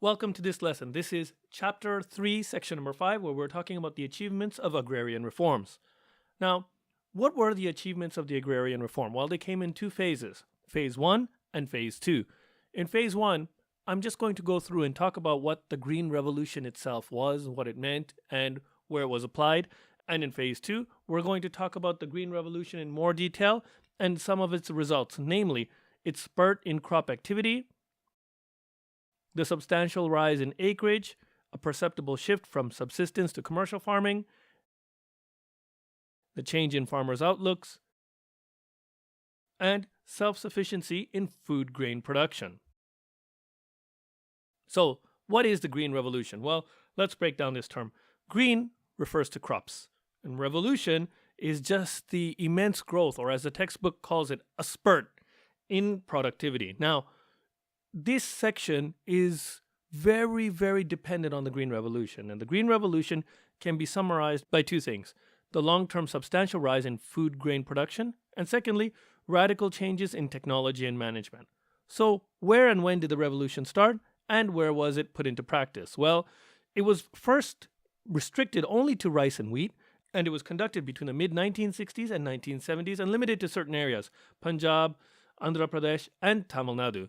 Welcome to this lesson. This is Chapter 3, Section number 5, where we're talking about the achievements of agrarian reforms. Now, what were the achievements of the agrarian reform? Well, they came in two phases, Phase 1 and Phase 2. In Phase 1, I'm just going to go through and talk about what the Green Revolution itself was, what it meant, and where it was applied. And in Phase 2, we're going to talk about the Green Revolution in more detail and some of its results, namely its spurt in crop activity, the substantial rise in acreage, a perceptible shift from subsistence to commercial farming, the change in farmers' outlooks, and self-sufficiency in food grain production. So, what is the Green Revolution? Well, let's break down this term. Green refers to crops, and revolution is just the immense growth, or as the textbook calls it, a spurt in productivity. Now, this section is very, very dependent on the Green Revolution. And the Green Revolution can be summarized by two things: the long-term substantial rise in food grain production, and secondly, radical changes in technology and management. So where and when did the revolution start, and where was it put into practice? Well, it was first restricted only to rice and wheat, and it was conducted between the mid-1960s and 1970s and limited to certain areas: Punjab, Andhra Pradesh, and Tamil Nadu.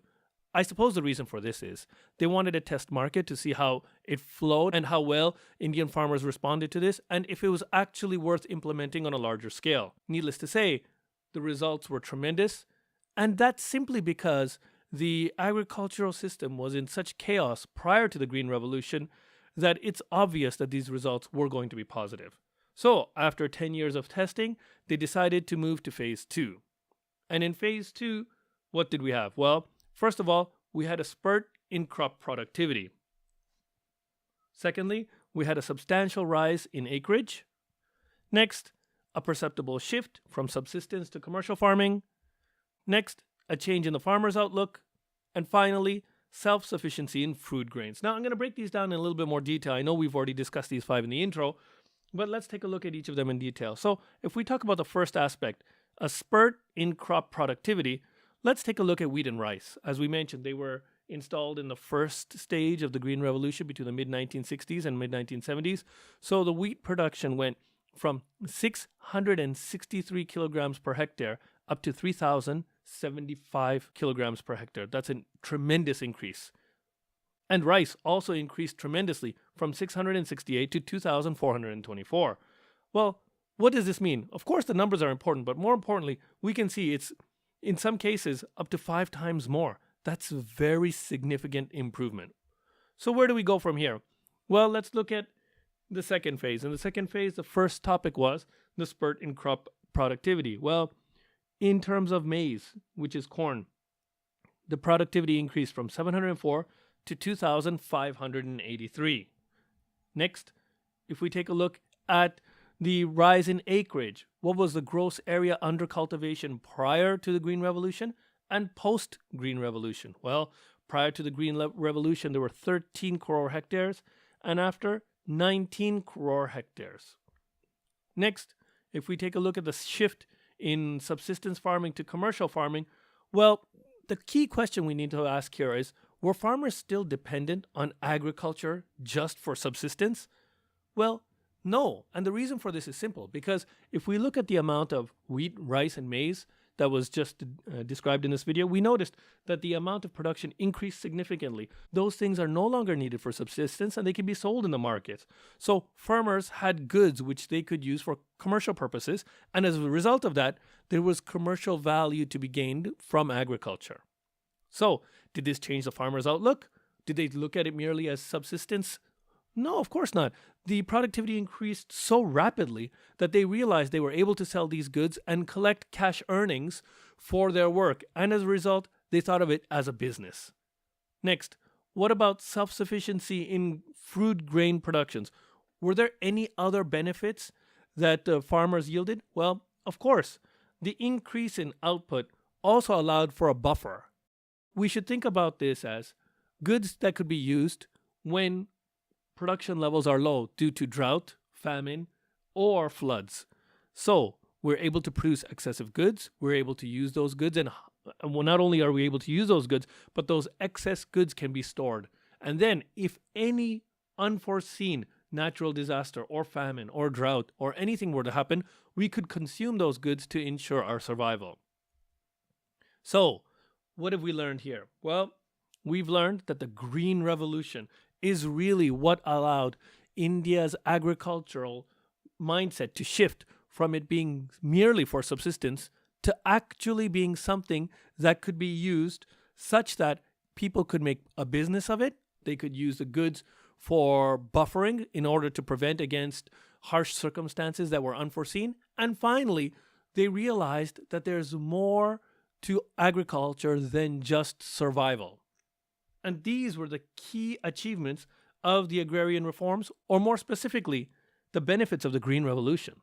I suppose the reason for this is they wanted a test market to see how it flowed and how well Indian farmers responded to this, and if it was actually worth implementing on a larger scale. Needless to say, the results were tremendous, and that's simply because the agricultural system was in such chaos prior to the Green Revolution that it's obvious that these results were going to be positive. So, after 10 years of testing, they decided to move to Phase 2. And in Phase 2, what did we have? Well, first of all, we had a spurt in crop productivity. Secondly, we had a substantial rise in acreage. Next, a perceptible shift from subsistence to commercial farming. Next, a change in the farmer's outlook. And finally, self-sufficiency in food grains. Now, I'm going to break these down in a little bit more detail. I know we've already discussed these 5 in the intro, but let's take a look at each of them in detail. So, if we talk about the first aspect, a spurt in crop productivity, let's take a look at wheat and rice. As we mentioned, they were installed in the first stage of the Green Revolution between the mid-1960s and mid-1970s. So the wheat production went from 663 kilograms per hectare up to 3,075 kilograms per hectare. That's a tremendous increase. And rice also increased tremendously from 668 to 2,424. Well, what does this mean? Of course, the numbers are important, but more importantly, we can see it's in some cases up to 5 times more. That's a very significant improvement. So where do we go from here? Well, let's look at the second phase. In the second phase, the first topic was the spurt in crop productivity. Well, in terms of maize, which is corn, the productivity increased from 704 to 2,583. Next, if we take a look at the rise in acreage, what was the gross area under cultivation prior to the Green Revolution and post-Green Revolution? Well, prior to the Green Revolution, there were 13 crore hectares, and after, 19 crore hectares. Next, if we take a look at the shift in subsistence farming to commercial farming, well, the key question we need to ask here is, were farmers still dependent on agriculture just for subsistence? Well, no, and the reason for this is simple, because if we look at the amount of wheat, rice, and maize that was just described in this video, we noticed that the amount of production increased significantly. Those things are no longer needed for subsistence, and they can be sold in the market. So farmers had goods which they could use for commercial purposes, and as a result of that, there was commercial value to be gained from agriculture. So, did this change the farmer's outlook? Did they look at it merely as subsistence? No, of course not. The productivity increased so rapidly that they realized they were able to sell these goods and collect cash earnings for their work. And as a result, they thought of it as a business. Next, what about self-sufficiency in food grain productions? Were there any other benefits that farmers yielded? Well, of course. The increase in output also allowed for a buffer. We should think about this as goods that could be used when production levels are low due to drought, famine, or floods. So we're able to produce excessive goods, we're able to use those goods, and well, not only are we able to use those goods, but those excess goods can be stored. And then, if any unforeseen natural disaster or famine or drought or anything were to happen, we could consume those goods to ensure our survival. So, what have we learned here? Well, we've learned that the Green Revolution is really what allowed India's agricultural mindset to shift from it being merely for subsistence to actually being something that could be used such that people could make a business of it. They could use the goods for buffering in order to prevent against harsh circumstances that were unforeseen. And finally, they realized that there's more to agriculture than just survival. And these were the key achievements of the agrarian reforms, or more specifically, the benefits of the Green Revolution.